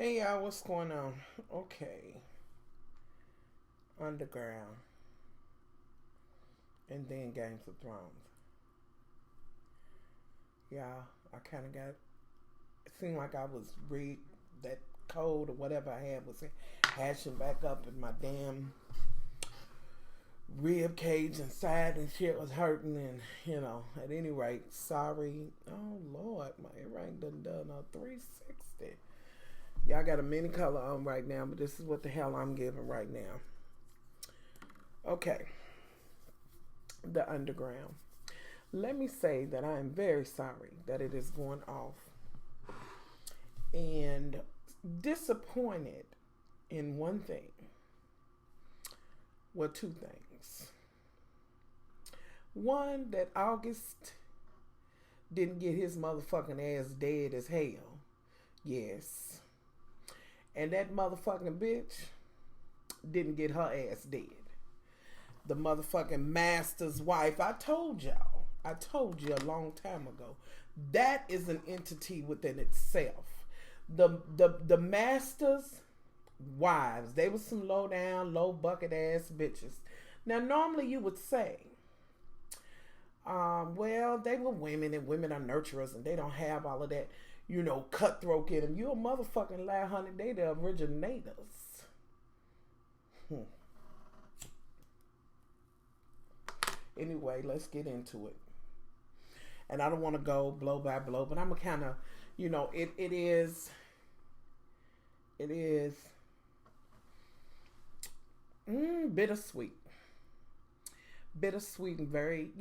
Hey y'all, what's going on? Okay. Underground. And then Games of Thrones. Yeah, I kind of got. It seemed like I was that cold or whatever I had was hashing back up in my damn rib cage inside and shit was hurting. And, at any rate, sorry. Oh, Lord, my earring done a 360. Y'all got a mini color on right now, but this is what the hell I'm giving right now. Okay. The underground. Let me say that I am very sorry that it is going off. And disappointed in one thing. Well, two things. One, that August didn't get his motherfucking ass dead as hell. Yes. And that motherfucking bitch didn't get her ass dead. The motherfucking master's wife. I told you a long time ago. That is an entity within itself. The master's wives, they were some low down, low bucket ass bitches. Now normally you would say, well, they were women and women are nurturers and they don't have all of that, cutthroat in them. You a motherfucking lie, honey. They the originators. Anyway, let's get into it. And I don't want to go blow by blow, but I'm a kind of, it is bittersweet. Bittersweet and very,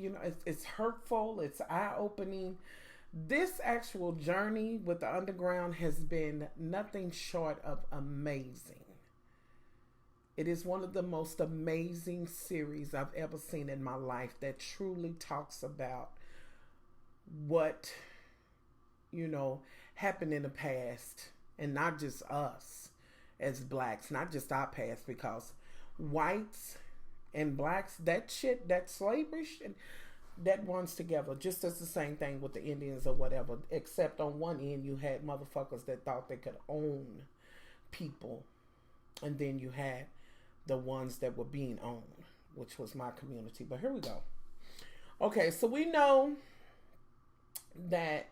it's hurtful. It's eye-opening. This actual journey with the underground has been nothing short of amazing. It is one of the most amazing series I've ever seen in my life that truly talks about what, happened in the past, and not just us as blacks, not just our past, because whites and blacks, that slavery shit, that runs together just as the same thing with the Indians or whatever, except on one end you had motherfuckers that thought they could own people, and then you had the ones that were being owned, which was my community. But here we go. Okay, so we know that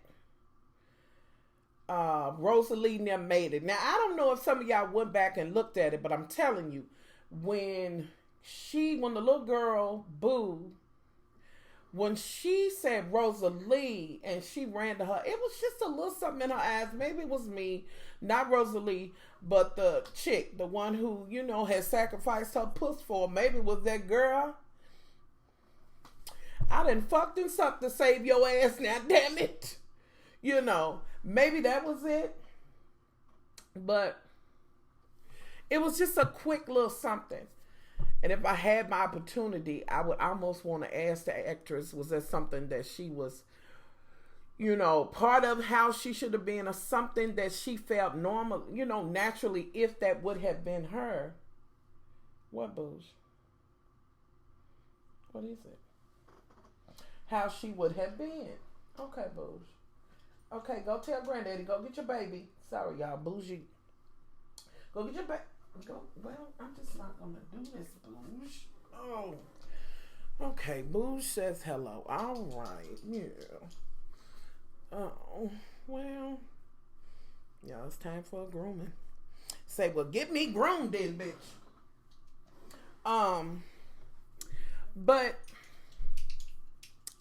Rosalie and them made it. Now, I don't know if some of y'all went back and looked at it, but I'm telling you, when the little girl, Boo, when she said Rosalie and she ran to her, it was just a little something in her eyes. Maybe it was me, not Rosalie, but the chick, the one who, had sacrificed her puss for. Maybe it was that girl. I done fucked and sucked to save your ass now, damn it. Maybe that was it. But it was just a quick little something. And if I had my opportunity, I would almost want to ask the actress, was there something that she was, part of how she should have been, or something that she felt normal, naturally, if that would have been her. What, Booge? What is it? How she would have been. Okay, Booge. Okay, go tell Granddaddy, go get your baby. Sorry, y'all, bougie. Go get your baby. Well, I'm just not gonna do this, Booge. Oh. Okay, Booge says hello. All right, yeah. Oh, well. Yeah, it's time for a grooming. Say, well, get me groomed then, bitch. But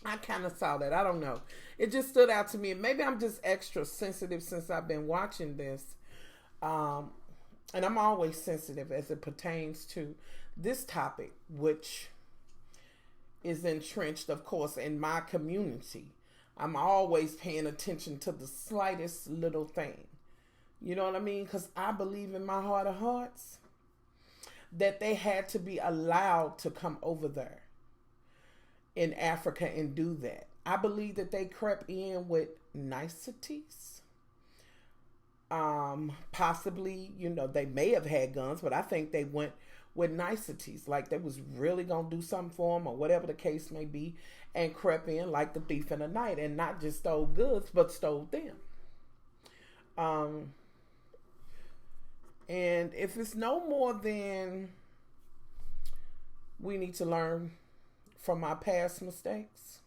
I kind of saw that. I don't know. It just stood out to me. Maybe I'm just extra sensitive since I've been watching this. And I'm always sensitive as it pertains to this topic, which is entrenched, of course, in my community. I'm always paying attention to the slightest little thing. You know what I mean? Because I believe in my heart of hearts that they had to be allowed to come over there in Africa and do that. I believe that they crept in with niceties. Possibly, they may have had guns, but I think they went with niceties, like they was really gonna do something for them or whatever the case may be, and crept in like the thief in the night and not just stole goods but stole them. And if it's no more than we need to learn from our past mistakes,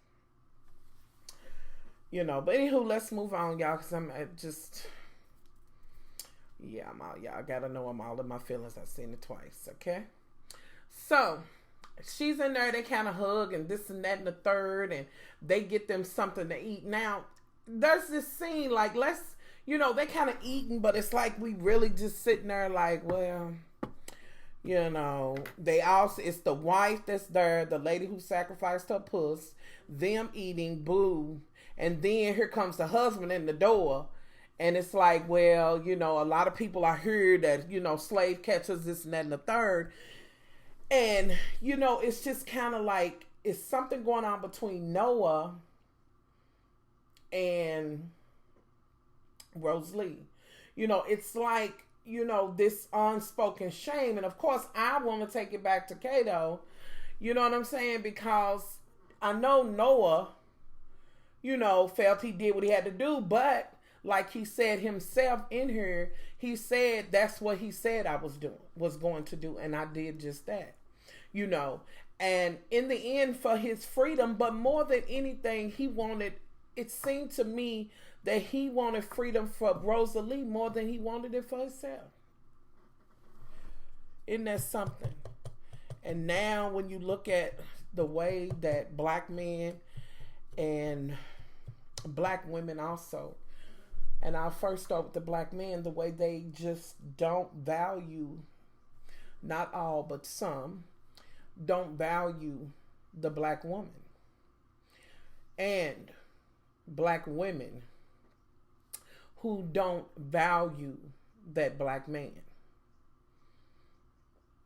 but anywho, let's move on, y'all, because I'm just, I'm out, y'all. Gotta know I'm all in my feelings. I've seen it twice, okay? So, she's in there, they kind of hug and this and that and the third, and they get them something to eat. Now, there's this scene, like, they kind of eating, but it's like we really just sitting there like, well, it's the wife that's there, the lady who sacrificed her puss, them eating, boo, and then here comes the husband in the door, and it's like, well, a lot of people are here that, slave catchers, this and that and the third, and, it's just kind of like, it's something going on between Noah and Rosalie. It's like, this unspoken shame. And of course, I want to take it back to Kato. You know what I'm saying? Because I know Noah, felt he did what he had to do. But like he said himself in here, he said that's what he said I was going to do. And I did just that, And in the end, for his freedom, but more than anything, it seemed to me that he wanted freedom for Rosalie more than he wanted it for himself. Isn't that something? And now when you look at the way that black men and black women also, and I'll first start with the black men, the way they just don't value, not all, but some, don't value the black woman. And black women who don't value that black man,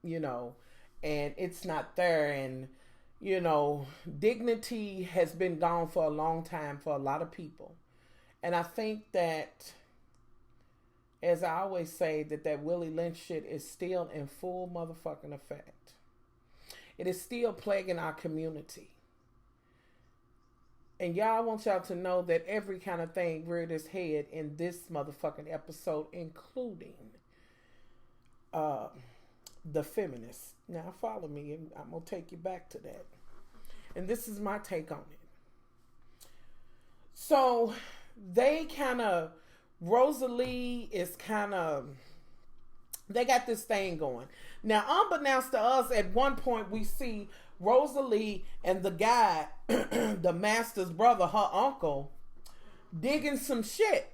and it's not there. And, dignity has been gone for a long time for a lot of people. And I think that, as I always say, that Willie Lynch shit is still in full motherfucking effect. It is still plaguing our community. And y'all, I want y'all to know that every kind of thing reared its head in this motherfucking episode, including the feminists. Now follow me and I'm going to take you back to that. And this is my take on it. So they Rosalie is they got this thing going. Now, unbeknownst to us, at one point we see Rosalie and the guy, the master's brother, her uncle, digging some shit.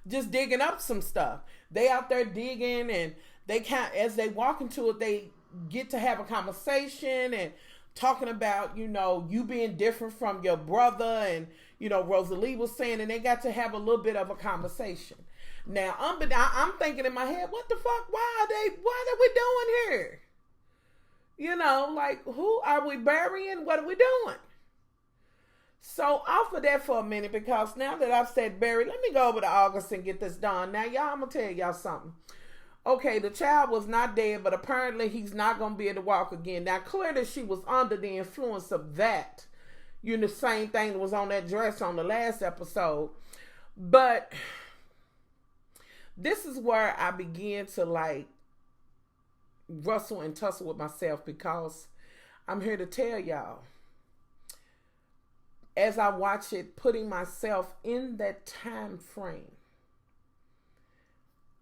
Just digging up some stuff. They out there digging, and as they walk into it, they get to have a conversation and talking about, you being different from your brother, and, Rosalie was saying, and they got to have a little bit of a conversation. Now, I'm thinking in my head, what the fuck? What are we doing here? Like, who are we burying? What are we doing? So off of that for a minute, because now that I've said bury, let me go over to August and get this done. Now, y'all, I'm going to tell y'all something. Okay, the child was not dead, but apparently he's not going to be able to walk again. Now, clearly she was under the influence of that. The same thing that was on that dress on the last episode. But this is where I begin to wrestle and tussle with myself, because I'm here to tell y'all, as I watch it, putting myself in that time frame,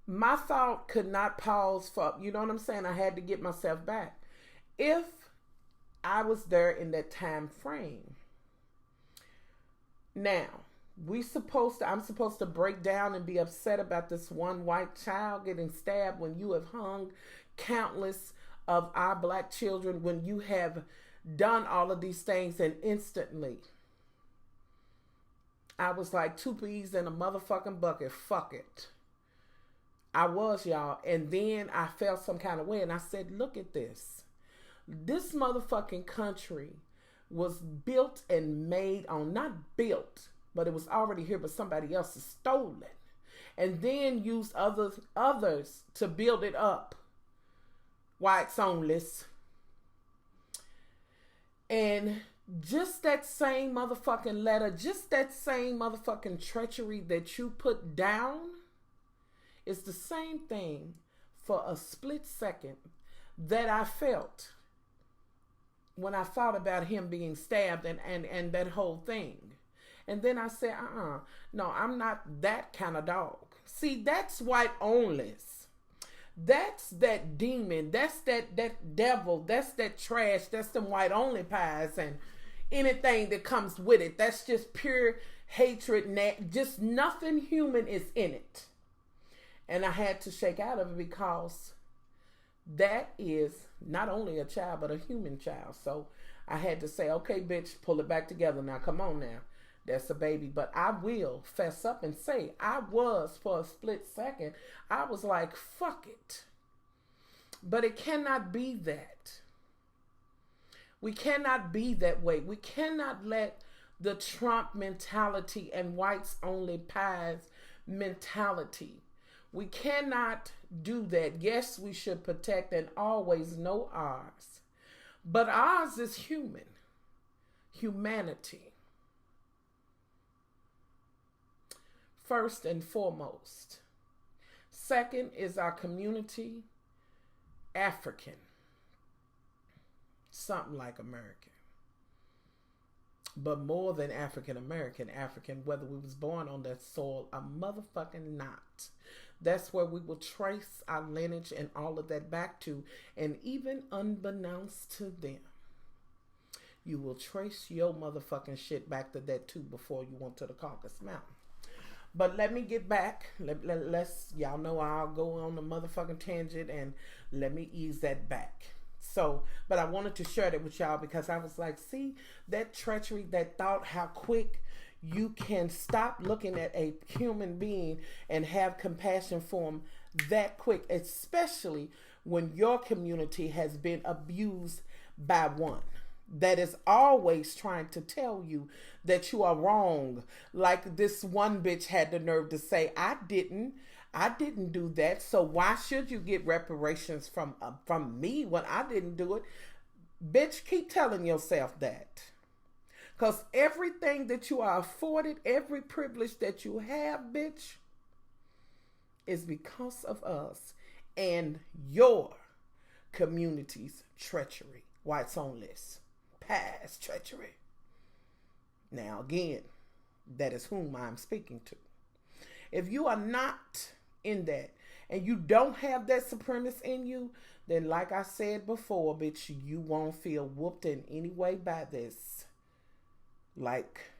my thought could not pause for, you know what I'm saying? I had to get myself back. If I was there in that time frame, now, I'm supposed to break down and be upset about this one white child getting stabbed when you have hung countless of our black children, when you have done all of these things, and instantly I was like, 2 peas in a motherfucking bucket. Fuck it. I was, y'all. And then I felt some kind of way, and I said, look at this. This motherfucking country was built and made on, not built, but it was already here, but somebody else has stolen and then used others to build it up. Whites only. And just that same motherfucking letter, just that same motherfucking treachery that you put down It's the same thing for a split second that I felt when I thought about him being stabbed and that whole thing. And then I said, no, I'm not that kind of dog. See, that's white only. That's that demon. That's that devil. That's that trash. That's them white only pies and anything that comes with it. That's just pure hatred. Just nothing human is in it. And I had to shake out of it because that is not only a child, but a human child. So I had to say, okay, bitch, pull it back together. Now, come on now. That's a baby. But I will fess up and say, I was, for a split second, I was like, fuck it. But it cannot be that. We cannot be that way. We cannot let the Trump mentality and whites only pies mentality. We cannot do that. Yes, we should protect and always know ours. But ours is human. Humanity. First and foremost. Second is our community, African. Something like American. But more than African American, African, whether we was born on that soil or motherfucking not. That's where we will trace our lineage and all of that back to. And even unbeknownst to them, you will trace your motherfucking shit back to that too before you went to the Caucasus Mountain. But let me get back. Let's, y'all know I'll go on the motherfucking tangent and let me ease that back. So, but I wanted to share that with y'all because I was like, see, that treachery, that thought, how quick you can stop looking at a human being and have compassion for him that quick, especially when your community has been abused by one that is always trying to tell you that you are wrong. Like this one bitch had the nerve to say, I didn't do that. So why should you get reparations from me when I didn't do it? Bitch, keep telling yourself that. Because everything that you are afforded, every privilege that you have, bitch, is because of us and your community's treachery. Whites on list. Past treachery. Now again, that is whom I'm speaking to. If you are not in that and you don't have that supremacy in you, then like I said before, bitch, you won't feel whooped in any way by this. Like,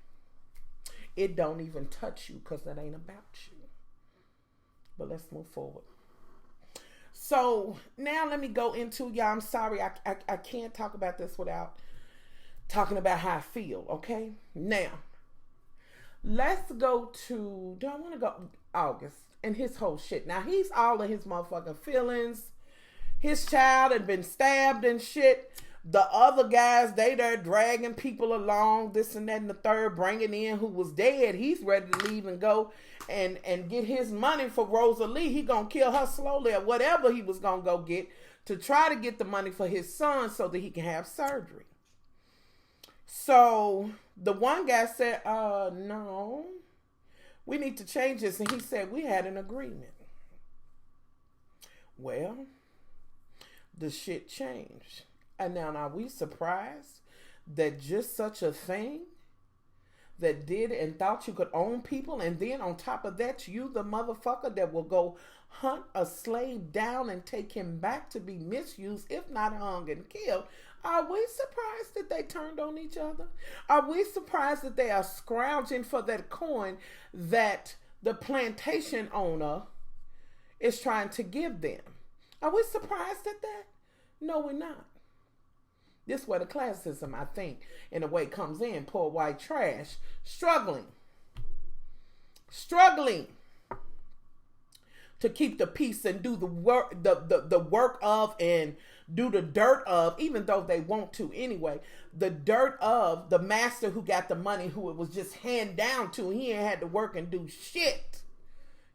it don't even touch you because that ain't about you. But let's move forward. So now let me go into, y'all, I'm sorry, I can't talk about this without talking about how I feel, okay? Now, let's go to, do I want to go August and his whole shit. Now, he's all in his motherfucking feelings. His child had been stabbed and shit. The other guys, they there dragging people along, this and that and the third, bringing in who was dead. He's ready to leave and go and get his money for Rosalie. He gonna kill her slowly or whatever he was gonna go get to try to get the money for his son so that he can have surgery. So the one guy said, no, we need to change this. And he said, we had an agreement. Well, the shit changed. And now are we surprised that just such a thing that did and thought you could own people, and then on top of that, you the motherfucker that will go hunt a slave down and take him back to be misused, if not hung and killed? Are we surprised that they turned on each other? Are we surprised that they are scrounging for that coin that the plantation owner is trying to give them? Are we surprised at that? No, we're not. This is where the classism, I think, in a way comes in. Poor white trash. Struggling to keep the peace and do the work, the work of and do the dirt of, even though they want to anyway, the dirt of the master who got the money, who it was just hand down to. He ain't had to work and do shit.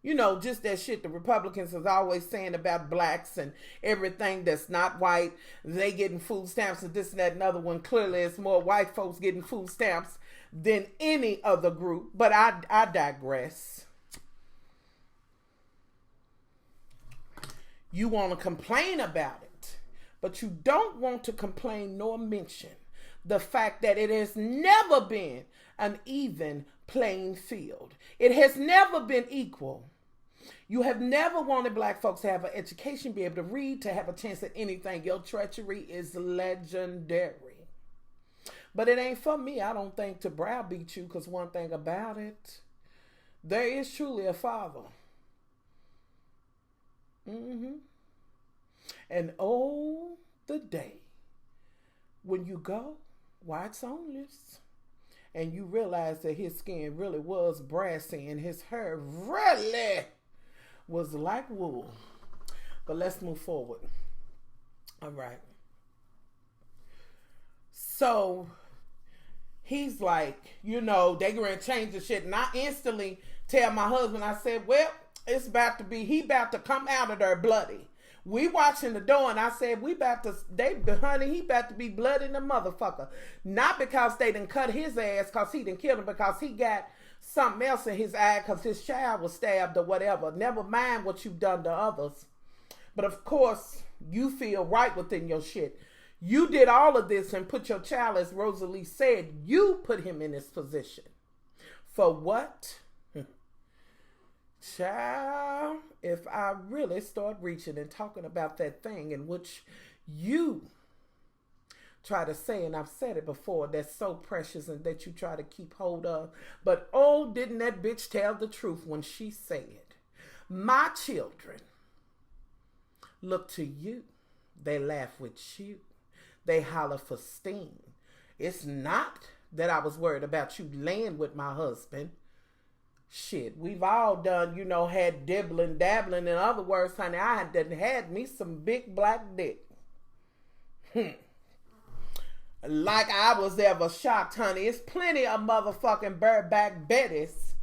You know, just that shit the Republicans is always saying about blacks and everything that's not white. They getting food stamps and this and that and other one. Clearly, it's more white folks getting food stamps than any other group. But I digress. You want to complain about it, but you don't want to complain nor mention the fact that it has never been an even playing field. It has never been equal. You have never wanted black folks to have an education, be able to read, to have a chance at anything. Your treachery is legendary. But it ain't for me, I don't think, to browbeat you, because one thing about it, there is truly a Father. And oh, the day when you go whites only, and you realize that his skin really was brassy and his hair really was like wool. But let's move forward. All right. So he's like, they gonna change the shit. And I instantly tell my husband, I said, well, it's about to be, he about to come out of there bloody. We watching the door, and I said, he about to be bloody the motherfucker. Not because they done cut his ass because he done killed him, because he got something else in his eye because his child was stabbed or whatever. Never mind what you've done to others. But of course, you feel right within your shit. You did all of this and put your child, as Rosalie said, you put him in this position. For what? Child, if I really start reaching and talking about that thing in which you try to say, and I've said it before, that's so precious and that you try to keep hold of. But oh, didn't that bitch tell the truth when she said, my children look to you. They laugh with you. They holler for steam. It's not that I was worried about you laying with my husband. Shit, we've all done, had dibbling, dabbling. In other words, honey, I had me some big black dick. Like I was ever shocked, honey. It's plenty of motherfucking bareback Bettys.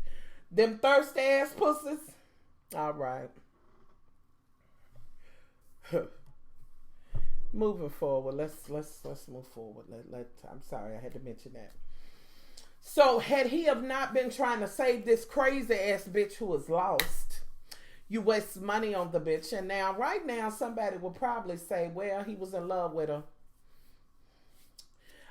Them thirsty ass pussies. All right. Moving forward. Let's move forward. I'm sorry, I had to mention that. So, had he have not been trying to save this crazy ass bitch who was lost, you waste money on the bitch. And now, right now, somebody will probably say, well, he was in love with her.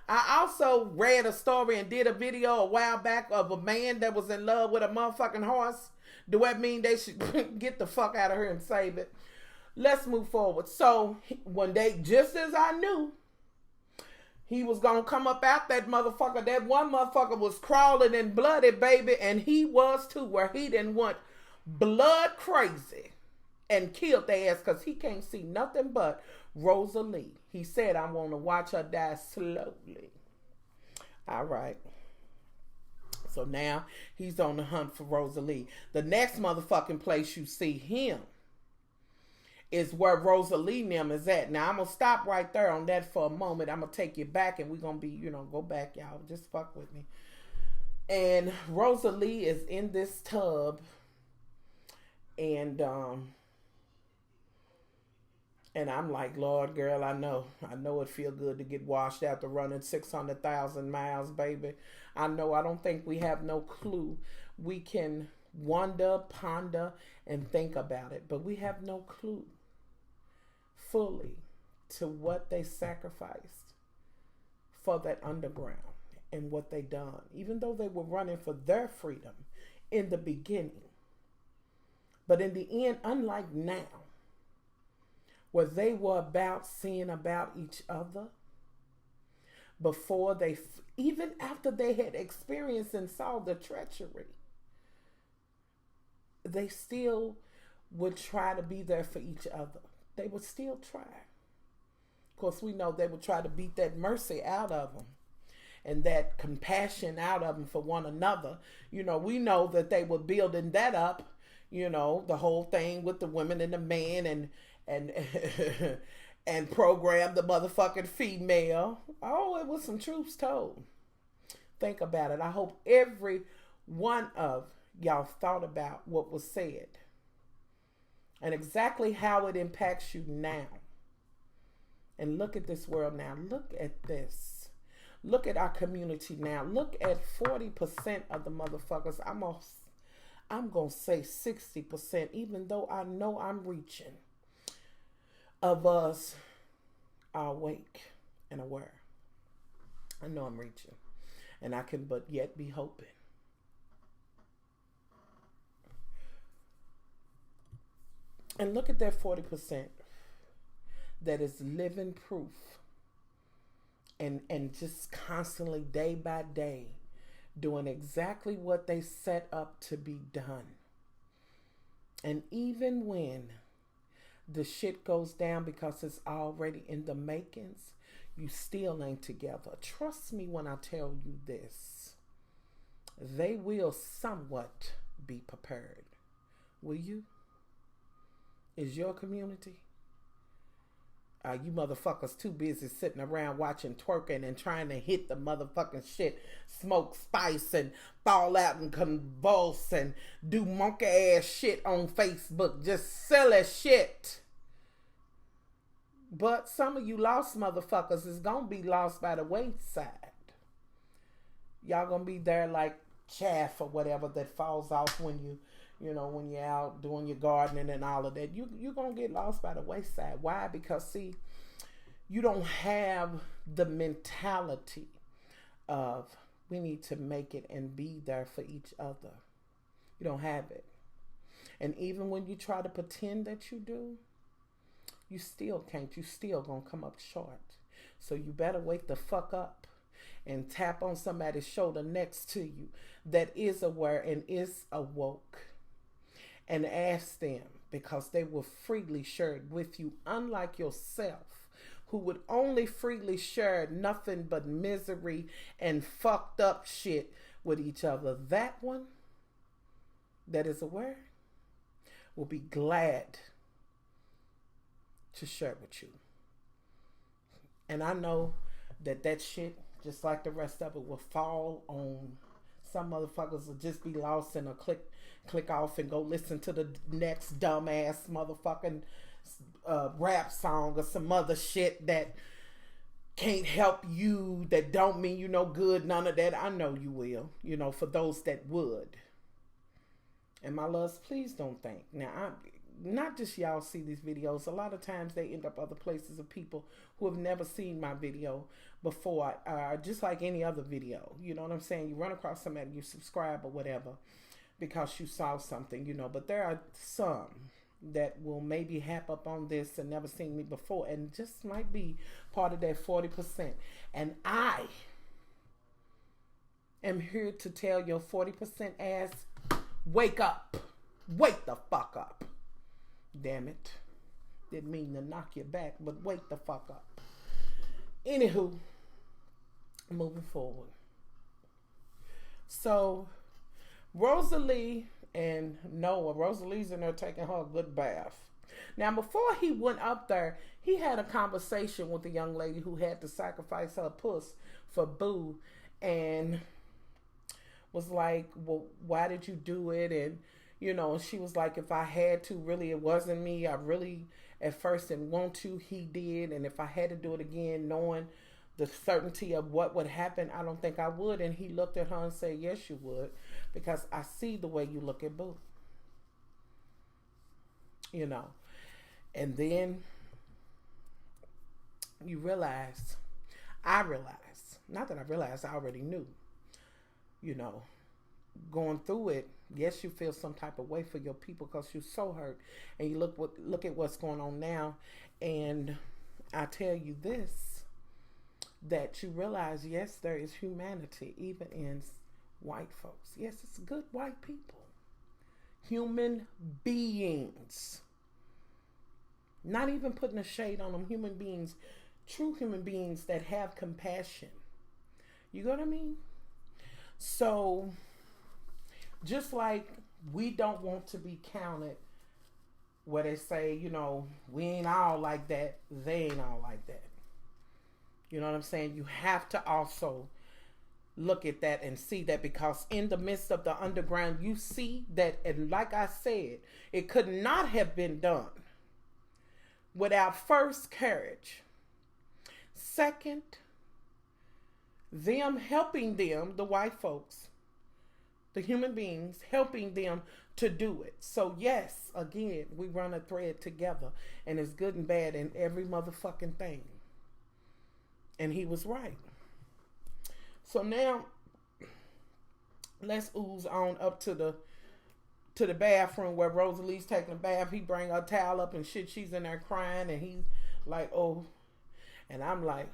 I also read a story and did a video a while back of a man that was in love with a motherfucking horse. Do that mean they should get the fuck out of here and save it? Let's move forward. So, one day, just as I knew, he was going to come up out that motherfucker. That one motherfucker was crawling and bloody, baby. And he was too, where he didn't want blood crazy and killed their ass because he can't see nothing but Rosalie. He said, I want to watch her die slowly. All right. So now he's on the hunt for Rosalie. The next motherfucking place you see him is where Rosalie Nim is at. Now, I'm going to stop right there on that for a moment. I'm going to take you back and we're going to be, go back, y'all. Just fuck with me. And Rosalie is in this tub. And I'm like, Lord, girl, I know it feel good to get washed after running 600,000 miles, baby. I know, I don't think we have no clue. We can wonder, ponder, and think about it, but we have no clue fully to what they sacrificed for that underground and what they done, even though they were running for their freedom in the beginning. But in the end, unlike now, where they were about seeing about each other before they, even after they had experienced and saw the treachery, they still would try to be there for each other. They would still try. Of course, we know they would try to beat that mercy out of them and that compassion out of them for one another. We know that they were building that up, the whole thing with the women and the man and program the motherfucking female. Oh, it was some truths told. Think about it. I hope every one of y'all thought about what was said and exactly how it impacts you now. And look at this world now. Look at this. Look at our community now. Look at 40% of the motherfuckers. I'm going to say 60%, even though I know I'm reaching. of us are awake and aware. I know I'm reaching, and I can but yet be hoping. And look at that 40% that is living proof and just constantly, day by day, doing exactly what they set up to be done. And even when the shit goes down because it's already in the makings, you still ain't together. Trust me when I tell you this. They will somewhat be prepared. Will you? Is your community? You motherfuckers too busy sitting around watching twerking and trying to hit the motherfucking shit, smoke spice and fall out and convulse and do monkey ass shit on Facebook. Just silly shit. But some of you lost motherfuckers is gonna be lost by the wayside. Y'all gonna be there like chaff or whatever that falls off when when you're out doing your gardening and all of that. You're going to get lost by the wayside. Why? Because, see, you don't have the mentality of we need to make it and be there for each other. You don't have it. And even when you try to pretend that you do, you still can't. You still going to come up short. So you better wake the fuck up and tap on somebody's shoulder next to you that is aware and is awoke. And ask them, because they will freely share it with you, unlike yourself, who would only freely share nothing but misery and fucked up shit with each other. That one that is aware will be glad to share with you. And I know that shit, just like the rest of it, will fall on some motherfuckers. Will just be lost in a click off and go listen to the next dumbass motherfucking rap song or some other shit that can't help you, that don't mean you no good, none of that. I know you will, for those that would. And my loves, please don't think. Now, not just y'all see these videos. A lot of times they end up other places of people who have never seen my video before, just like any other video. You know what I'm saying? You run across somebody, you subscribe or whatever because you saw something, but there are some that will maybe hap up on this and never seen me before and just might be part of that 40%. And I am here to tell your 40% ass, wake up. Wake the fuck up. Damn it. Didn't mean to knock you back, but wake the fuck up. Anywho, moving forward. So, Rosalie and Noah, Rosalie's in there taking her a good bath. Now, before he went up there, he had a conversation with a young lady who had to sacrifice her puss for Boo and was like, well, why did you do it? And, she was like, if I had to, really, it wasn't me. I really, at first, didn't want to. He did. And if I had to do it again, knowing the certainty of what would happen, I don't think I would. And he looked at her and said, yes, you would. Because I see the way you look at Boo. And then you realize, not that I realized, I already knew, going through it, yes, you feel some type of way for your people because you're so hurt. And you look at what's going on now. And I tell you this, that you realize, yes, there is humanity even in white folks. Yes, it's good white people. Human beings. Not even putting a shade on them. Human beings. True human beings that have compassion. You know what I mean? So, just like we don't want to be counted where they say, we ain't all like that. They ain't all like that. You know what I'm saying? You have to also look at that and see that, because in the midst of the underground, you see that, and like I said, it could not have been done without first courage. Second, them helping them, the white folks, the human beings, helping them to do it. So yes, again, we run a thread together, and it's good and bad in every motherfucking thing. And he was right. So now let's ooze on up to the bathroom where Rosalie's taking a bath. He bring her towel up and shit. She's in there crying, and he's like, "Oh," and I'm like,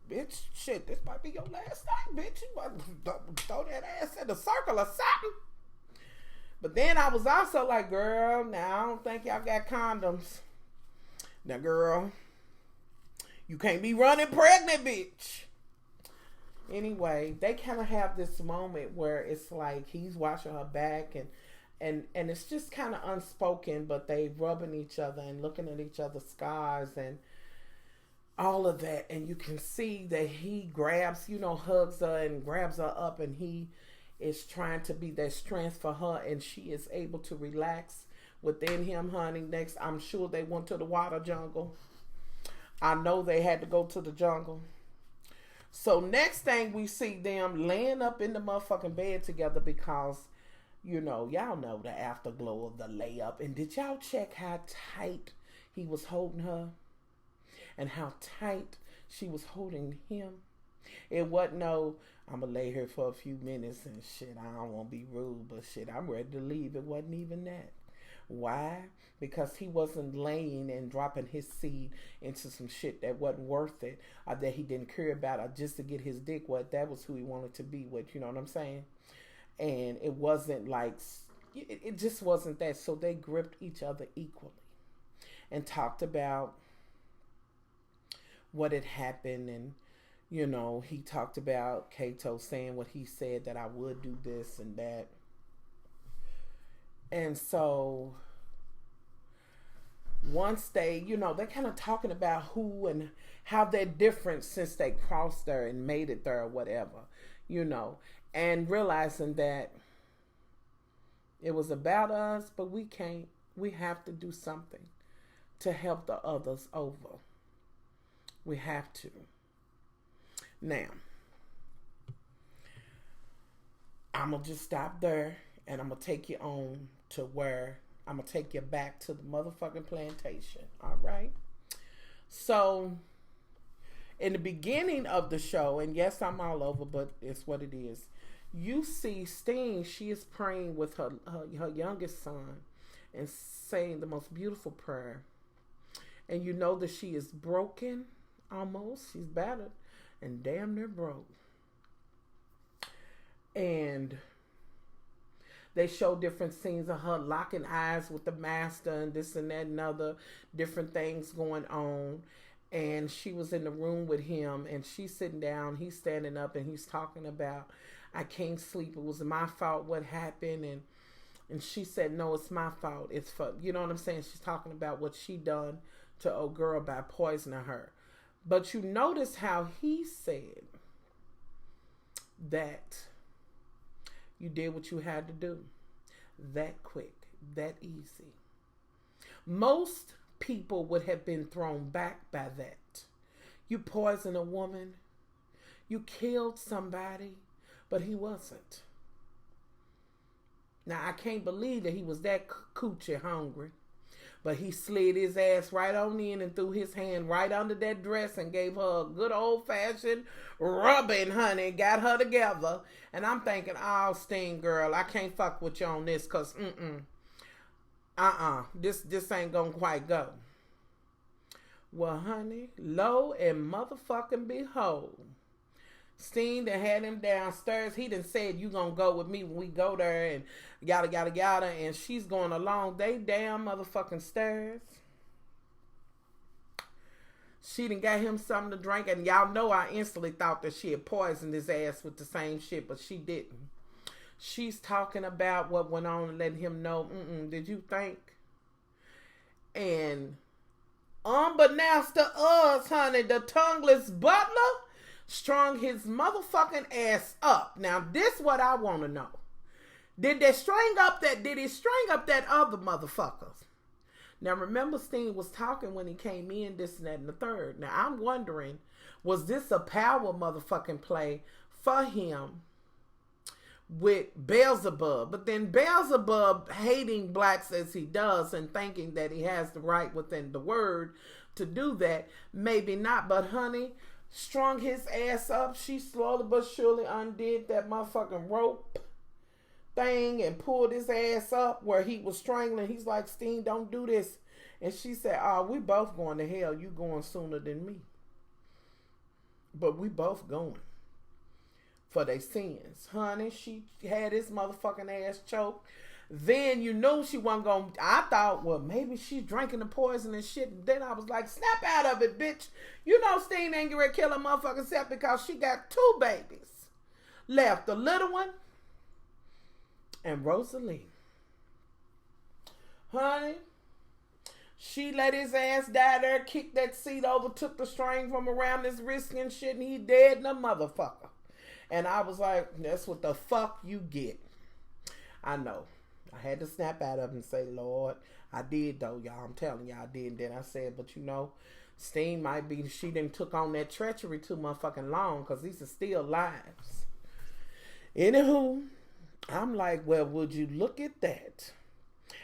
bitch, shit, this might be your last night, bitch. You want to throw that ass in the circle or something. But then I was also like, girl, now I don't think y'all got condoms. Now, girl, you can't be running pregnant, bitch. Anyway, they kind of have this moment where it's like he's washing her back, and it's just kind of unspoken, but they rubbing each other and looking at each other's scars and all of that. And you can see that he grabs, hugs her and grabs her up, and he is trying to be that strength for her, and she is able to relax within him, honey. Next, I'm sure they went to the water jungle. I know they had to go to the jungle. So next thing we see them laying up in the motherfucking bed together because, y'all know the afterglow of the layup. And did y'all check how tight he was holding her? And how tight she was holding him? It wasn't no, I'm going to lay here for a few minutes and shit, I don't want to be rude, but shit, I'm ready to leave. It wasn't even that. Why? Because he wasn't laying and dropping his seed into some shit that wasn't worth it, or that he didn't care about, or just to get his dick wet. That was who he wanted to be with, you know what I'm saying? And it wasn't like, it just wasn't that. So they gripped each other equally and talked about what had happened. And he talked about Kato saying what he said, that I would do this and that. And so once they, they're kind of talking about who and how they're different since they crossed there and made it there or whatever, and realizing that it was about us, but we have to do something to help the others over. We have to. Now, I'm going to just stop there, and I'm going to take you on to where I'm going to take you back to the motherfucking plantation. All right? So, in the beginning of the show, and yes, I'm all over, but it's what it is. You see Steen, she is praying with her youngest son and saying the most beautiful prayer. And you know that she is broken almost. She's battered and damn near broke. And they show different scenes of her locking eyes with the master and this and that and other different things going on. And she was in the room with him, and she's sitting down, he's standing up, and he's talking about, I can't sleep. It was my fault what happened. And she said, no, it's my fault. It's for, you know what I'm saying? She's talking about what she done to old girl by poisoning her. But you notice how he said that you did what you had to do. That quick, that easy. Most people would have been thrown back by that. You poisoned a woman. You killed somebody, but he wasn't. Now, I can't believe that he was that coochie hungry. But he slid his ass right on in and threw his hand right under that dress and gave her a good old-fashioned rubbing, honey. Got her together. And I'm thinking, oh, Sting, girl, I can't fuck with you on this because, this ain't gonna quite go. Well, honey, lo and motherfucking behold, Steen that had him downstairs, he done said, you gonna go with me when we go there and yada, yada, yada. And she's going along they damn motherfucking stairs. She done got him something to drink. And y'all know I instantly thought that she had poisoned his ass with the same shit, but she didn't. She's talking about what went on and letting him know, did you think? And unbeknownst to us, honey, the tongueless butler strung his motherfucking ass up. Now, this what I want to know. Did he string up that other motherfuckers? Now, remember, Steen was talking when he came in, this and that and the third. Now, I'm wondering, was this a power motherfucking play for him with Beelzebub. But then Beelzebub, hating blacks as he does and thinking that he has the right within the word to do that, maybe not, but honey, strung his ass up. She slowly but surely undid that motherfucking rope thing and pulled his ass up where he was strangling. He's like, Steen, don't do this. And she said, oh, we both going to hell. You going sooner than me. But we both going for their sins. Honey, she had his motherfucking ass choked. Then you knew she wasn't going to. I thought, well, maybe she's drinking the poison and shit. And then I was like, snap out of it, bitch. You know Steen ain't going to kill her motherfucking self because she got 2 babies left. The little one and Rosalie. Honey, she let his ass die there, kicked that seat over, took the string from around his wrist and shit, and he dead in a motherfucker. And I was like, that's what the fuck you get. I know. I had to snap out of him and say, Lord, I did though, y'all. I'm telling y'all I did. And then I said, but you know, Steen might be, she didn't took on that treachery too motherfucking long because these are still lives. Anywho, I'm like, well, would you look at that?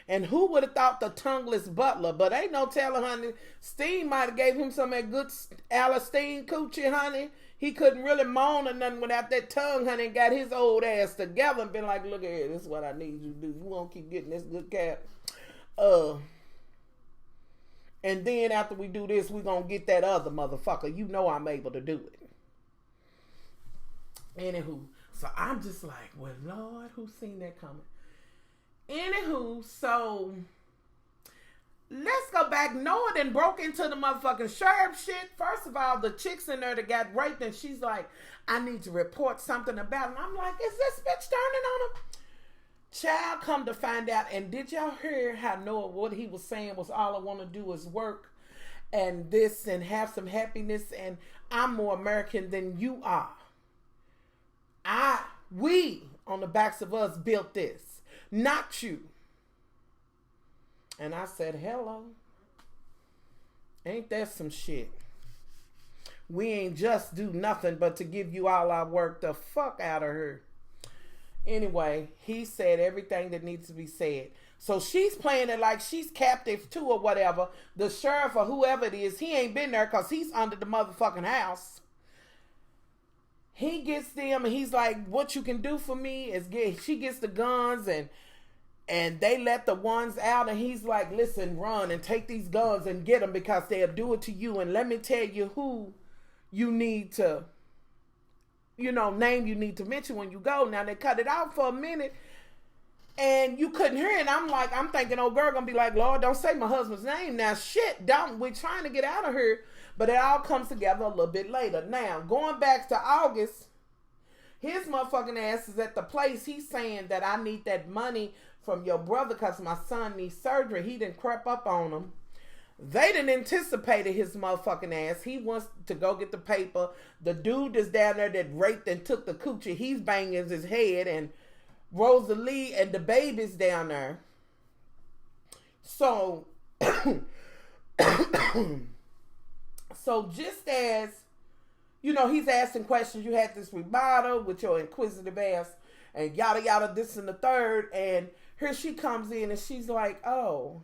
And who would have thought the tongueless butler? But ain't no telling, honey. Steen might have gave him some of that good Alice Steen coochie, honey. He couldn't really moan or nothing without that tongue, honey, and got his old ass together and been like, look at here, this is what I need you to do. You won't keep getting this good cat. And then after we do this, we gonna get that other motherfucker. You know I'm able to do it. Anywho, so I'm just like, well, Lord, who seen that coming? Anywho, so let's go back. Noah then broke into the motherfucking sheriff shit. First of all, the chicks in there that got raped, and she's like, I need to report something about it. And I'm like, is this bitch turning on him? Child, come to find out. And did y'all hear how Noah, what he was saying was, all I want to do is work and this and have some happiness, and I'm more American than you are. We, on the backs of us, built this. Not you. And I said, hello. Ain't that some shit? We ain't just do nothing but to give you all our work. The fuck out of her. Anyway, he said everything that needs to be said. So she's playing it like she's captive too or whatever. The sheriff or whoever it is, he ain't been there because he's under the motherfucking house. He gets them and he's like, what you can do for me is she gets the guns and they let the ones out and he's like, listen, run and take these guns and get them because they'll do it to you. And let me tell you who you need to, name you need to mention when you go. Now they cut it out for a minute and you couldn't hear it. I'm thinking old girl gonna be like, Lord, don't say my husband's name. Now shit, we're trying to get out of here. But it all comes together a little bit later. Now, going back to August, his motherfucking ass is at the place. He's saying that I need that money from your brother because my son needs surgery. He didn't creep up on him. They didn't anticipate his motherfucking ass. He wants to go get the paper. The dude that's down there that raped and took the coochie, he's banging his head. And Rosalie and the baby's down there. So... So just as, he's asking questions, you had this rebuttal with your inquisitive ass and yada yada this and the third, and here she comes in and she's like, oh,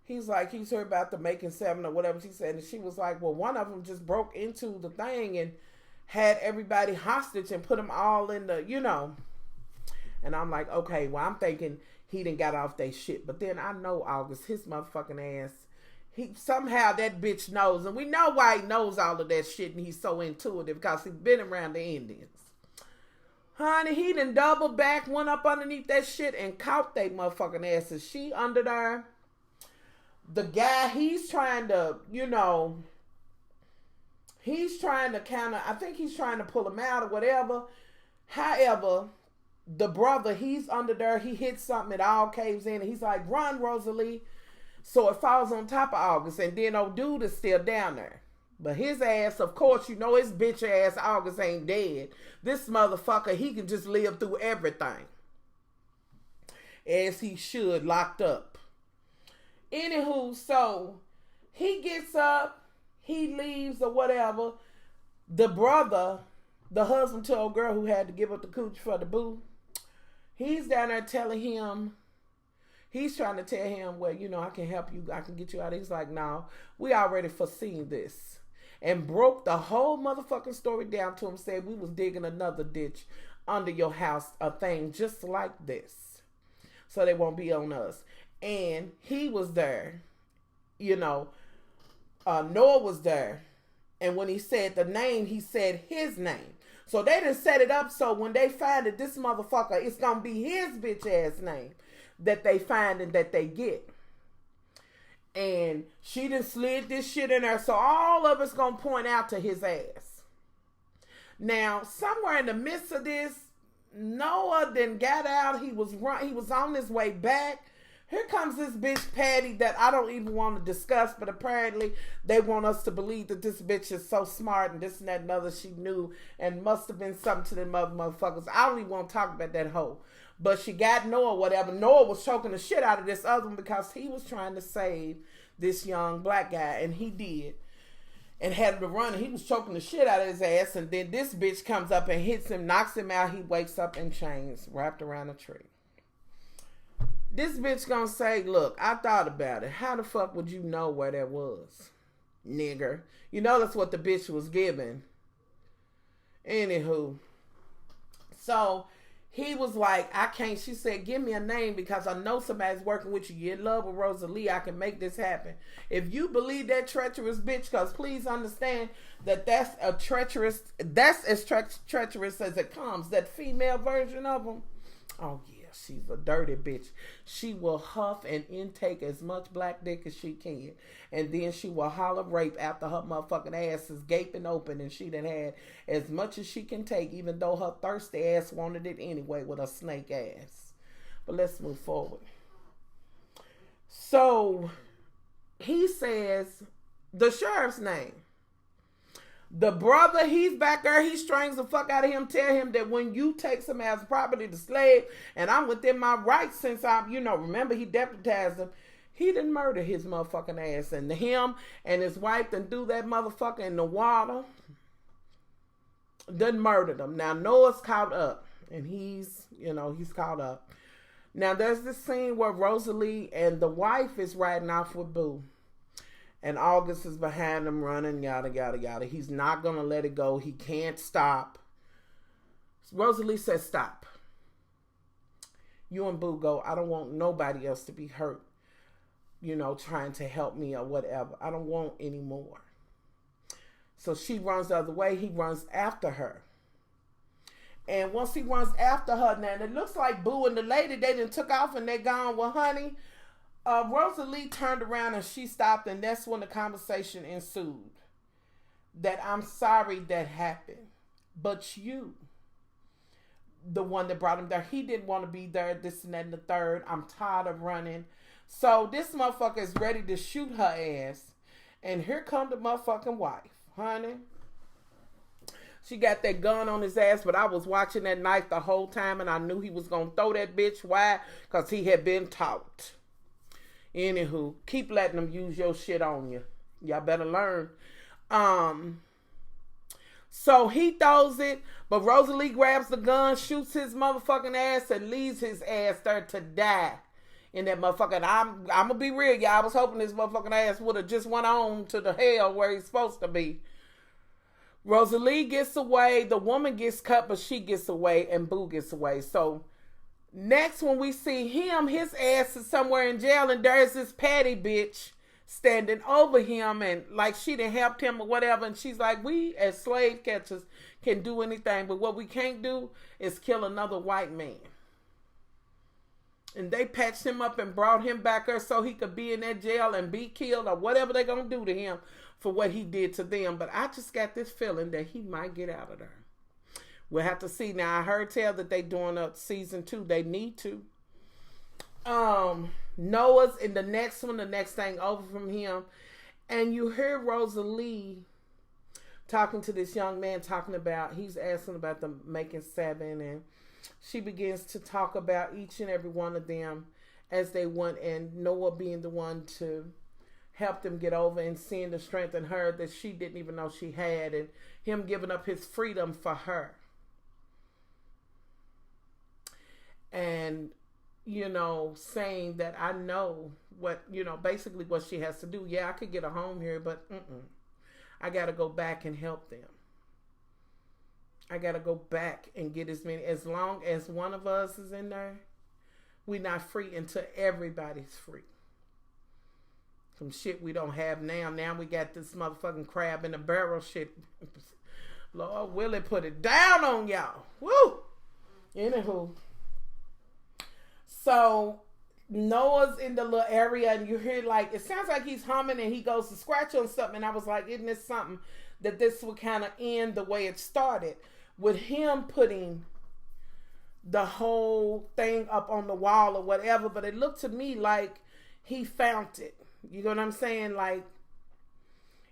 he's like, he's heard about the making 7 or whatever she said, and she was like, well, one of them just broke into the thing and had everybody hostage and put them all in the, and I'm like, okay, well, I'm thinking he didn't got off their shit, but then I know August, his motherfucking ass, somehow that bitch knows, and we know why he knows all of that shit, and he's so intuitive because he's been around the Indians. Honey, he done double back, went up underneath that shit and caught they motherfucking asses. She under there. The guy, he's trying to, he's trying to I think he's trying to pull him out or whatever. However, the brother, he's under there. He hits something, it all caves in, and he's like, run, Rosalie. So it falls on top of August, and then old dude is still down there. But his ass, of course, his bitch ass August ain't dead. This motherfucker, he can just live through everything. As he should, locked up. Anywho, so he gets up, he leaves or whatever. The brother, the husband to old girl who had to give up the cooch for the boo, He's down there telling him, he's trying to tell him, well, you know, I can help you. I can get you out. He's like, no, we already foreseen this. And broke the whole motherfucking story down to him, said we was digging another ditch under your house, a thing just like this. So they won't be on us. And he was there. You know, Noah was there. And when he said the name, he said his name. So they done set it up so when they find that this motherfucker, it's going to be his bitch ass name that they find and that they get. And she done slid this shit in there. So all of it's going to point out to his ass. Now, somewhere in the midst of this, Noah then got out. He was on his way back. Here comes this bitch Patty that I don't even want to discuss, but apparently they want us to believe that this bitch is so smart and this and that and other she knew and must have been something to them motherfuckers. I don't even want to talk about that hoe. But she got Noah, whatever. Noah was choking the shit out of this other one because he was trying to save this young black guy, and he did. And had him to run, and he was choking the shit out of his ass, and then this bitch comes up and hits him, knocks him out. He wakes up in chains, wrapped around a tree. This bitch gonna say, look, I thought about it. How the fuck would you know where that was? Nigger. You know that's what the bitch was giving. Anywho. So, he was like, I can't. She said, give me a name because I know somebody's working with you. You're in love with Rosalie. I can make this happen. If you believe that treacherous bitch, because please understand that that's as treacherous as it comes. That female version of them. Oh, yeah. She's a dirty bitch. She will huff and intake as much black dick as she can. And then she will holler rape after her motherfucking ass is gaping open and she done had as much as she can take, even though her thirsty ass wanted it anyway with a snake ass. But let's move forward. So, he says the sheriff's name. The brother, he's back there, he strings the fuck out of him, tell him that when you take some as property to slave, and I'm within my rights since I'm, remember he deputized him, he didn't murder his motherfucking ass, and him and his wife done do that motherfucker in the water, done murdered him. Now Noah's caught up, and he's caught up. Now there's this scene where Rosalie and the wife is riding off with Boo. And August is behind him running, yada, yada, yada. He's not going to let it go. He can't stop. Rosalie says, stop. You and Boo go, I don't want nobody else to be hurt, trying to help me or whatever. I don't want any more. So she runs the other way. He runs after her. And once he runs after her, now it looks like Boo and the lady, they done took off and they gone, well, honey, Rosalie turned around and she stopped, and that's when the conversation ensued. That I'm sorry that happened, but you, the one that brought him there, he didn't want to be there, this and that and the third. I'm tired of running. So this motherfucker is ready to shoot her ass, and here come the motherfucking wife, honey. She got that gun on his ass, but I was watching that knife the whole time, and I knew he was going to throw that bitch. Why? Because he had been taught. Anywho, keep letting them use your shit on you. Y'all better learn. So he throws it, but Rosalie grabs the gun, shoots his motherfucking ass, and leaves his ass there to die in that motherfucker. I'm gonna be real, y'all. I was hoping this motherfucking ass would have just went on to the hell where he's supposed to be. Rosalie gets away, the woman gets cut, but she gets away, and Boo gets away. So next, when we see him, his ass is somewhere in jail, and there's this Patty bitch standing over him, and like she done helped him or whatever, and she's like, we as slave catchers can do anything, but what we can't do is kill another white man. And they patched him up and brought him back there so he could be in that jail and be killed or whatever they're going to do to him for what he did to them. But I just got this feeling that he might get out of there. We'll have to see. Now, I heard tell that they doing a season 2. They need to. Noah's in the next one, the next thing over from him. And you hear Rosalie talking to this young man, he's asking about them making 7. And she begins to talk about each and every one of them as they went. And Noah being the one to help them get over, and seeing the strength in her that she didn't even know she had. And him giving up his freedom for her. And and, saying that I know what, basically what she has to do. Yeah, I could get a home here, but I got to go back and help them. I got to go back and get as many. As long as one of us is in there, we're not free until everybody's free. Some shit we don't have now. Now we got this motherfucking crab in the barrel shit. Lord Willie put it down on y'all. Woo! Anywho. So Noah's in the little area and you hear like, it sounds like he's humming and he goes to scratch on something. And I was like, isn't this something that this would kind of end the way it started? With him putting the whole thing up on the wall or whatever. But it looked to me like he found it. You know what I'm saying? Like,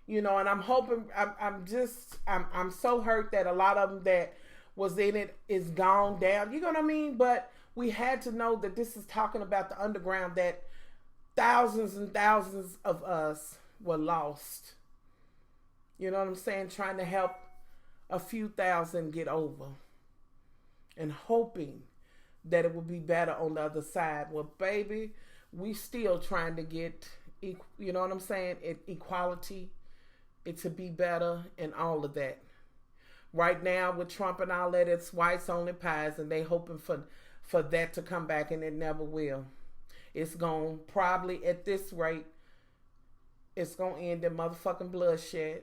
and I'm hoping, I'm so hurt that a lot of them that was in it is gone down. You know what I mean? But we had to know that this is talking about the underground, that thousands and thousands of us were lost. You know what I'm saying? Trying to help a few thousand get over and hoping that it would be better on the other side. Well, baby, we still trying to get, you know what I'm saying? Equality, it to be better and all of that. Right now with Trump and all that, it's whites only pies and they hoping for that to come back and it never will. It's going to probably at this rate, it's going to end in motherfucking bloodshed.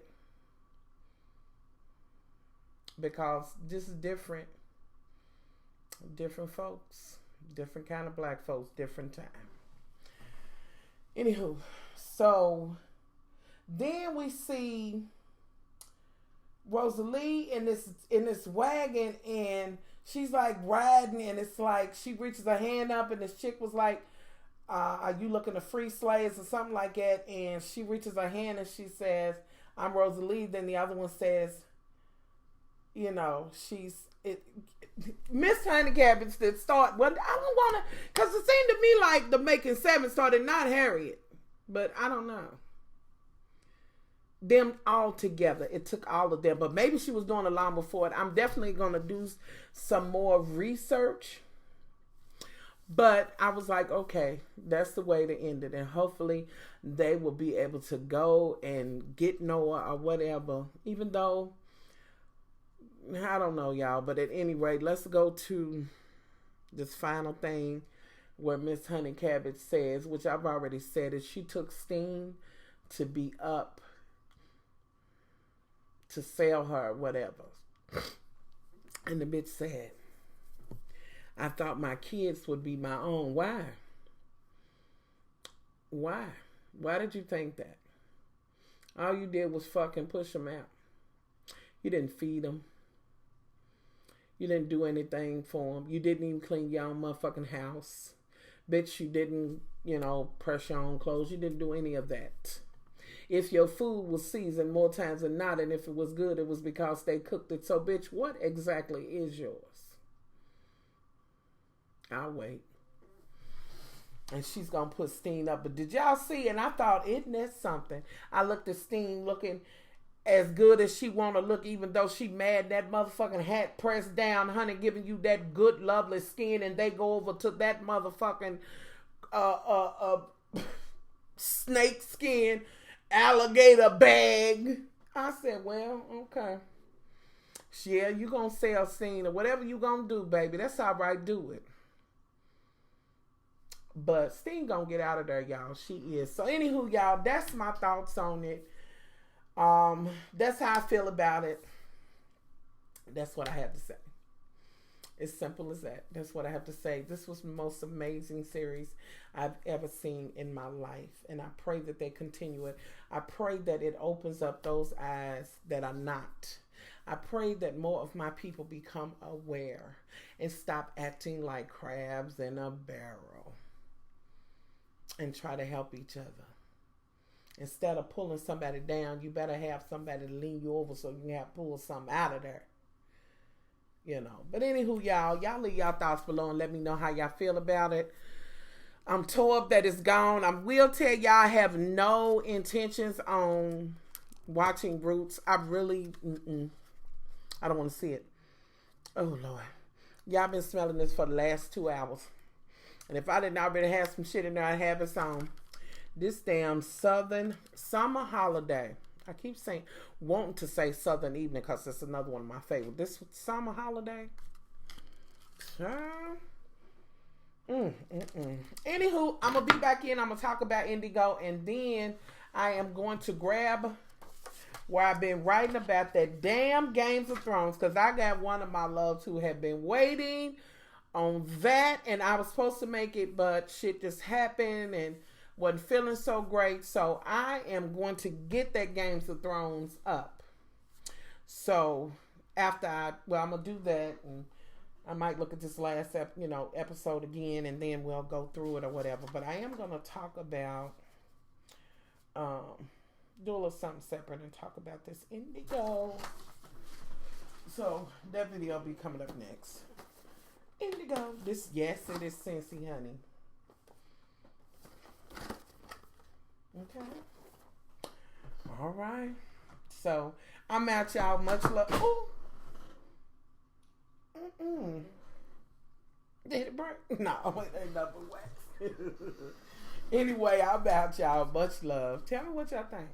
Because this is different. Different folks. Different kind of black folks. Different time. Anywho. So then we see Rosalie in this wagon and she's like riding and it's like she reaches her hand up and this chick was like, are you looking to free slaves or something like that? And she reaches her hand and she says, I'm Rosalie. Then the other one says, Miss Honey Cabbage that start, well, I don't want to, because it seemed to me like the Making Seven started not Harriet, but I don't know. Them all together. It took all of them, but maybe she was doing a long before it. I'm definitely going to do some more research, but I was like, okay, that's the way to end it, and hopefully they will be able to go and get Noah or whatever, even though I don't know, y'all, but at any rate, let's go to this final thing where Miss Honey Cabbage says, which I've already said, is she took Steen to be up to sell her whatever. And the bitch said, I thought my kids would be my own. Why? Why? Why did you think that? All you did was fucking push them out. You didn't feed them. You didn't do anything for them. You didn't even clean your own motherfucking house. Bitch, you didn't, press your own clothes. You didn't do any of that. If your food was seasoned more times than not, and if it was good, it was because they cooked it. So, bitch, what exactly is yours? I'll wait. And she's going to put Steen up. But did y'all see? And I thought, isn't that something? I looked at Steen looking as good as she want to look, even though she mad. That motherfucking hat pressed down, honey, giving you that good, lovely skin, and they go over to that motherfucking snake skin, alligator bag. I said, well, okay. Yeah, you gonna sell Steen or whatever you gonna do, baby. That's all right, do it. But Steen gonna get out of there, y'all. She is. So anywho, y'all, that's my thoughts on it. That's how I feel about it. That's what I have to say. It's simple as that. That's what I have to say. This was the most amazing series I've ever seen in my life. And I pray that they continue it. I pray that it opens up those eyes that are not. I pray that more of my people become aware and stop acting like crabs in a barrel and try to help each other. Instead of pulling somebody down, you better have somebody to lean you over so you can pull something out of there. But anywho, y'all leave y'all thoughts below and let me know how y'all feel about it. I'm tore up that it's gone. I will tell y'all I have no intentions on watching Roots. I really, I don't want to see it. Oh, Lord. Y'all been smelling this for the last 2 hours. And if I didn't already have some shit in there, I'd have it on. This damn Southern Summer Holiday. I keep saying, wanting to say Southern Evening because it's another one of my favorites. This Summer Holiday. Anywho, I'm going to be back in. I'm going to talk about Indigo. And then I am going to grab where I've been writing about that damn Games of Thrones. Because I got one of my loves who have been waiting on that. And I was supposed to make it, but shit just happened and wasn't feeling so great. So I am going to get that Games of Thrones up. So after I'm going to do that, and I might look at this last episode again, and then we'll go through it or whatever. But I am going to talk about, do a little something separate and talk about this Indigo. So that video will be coming up next. Indigo. This, yes, it is SCENTSY, honey. Okay. All right. So I'm out, y'all. Much love. Ooh. Did it break? No, it ain't nothing wax. Anyway, I'm out, y'all. Much love. Tell me what y'all think.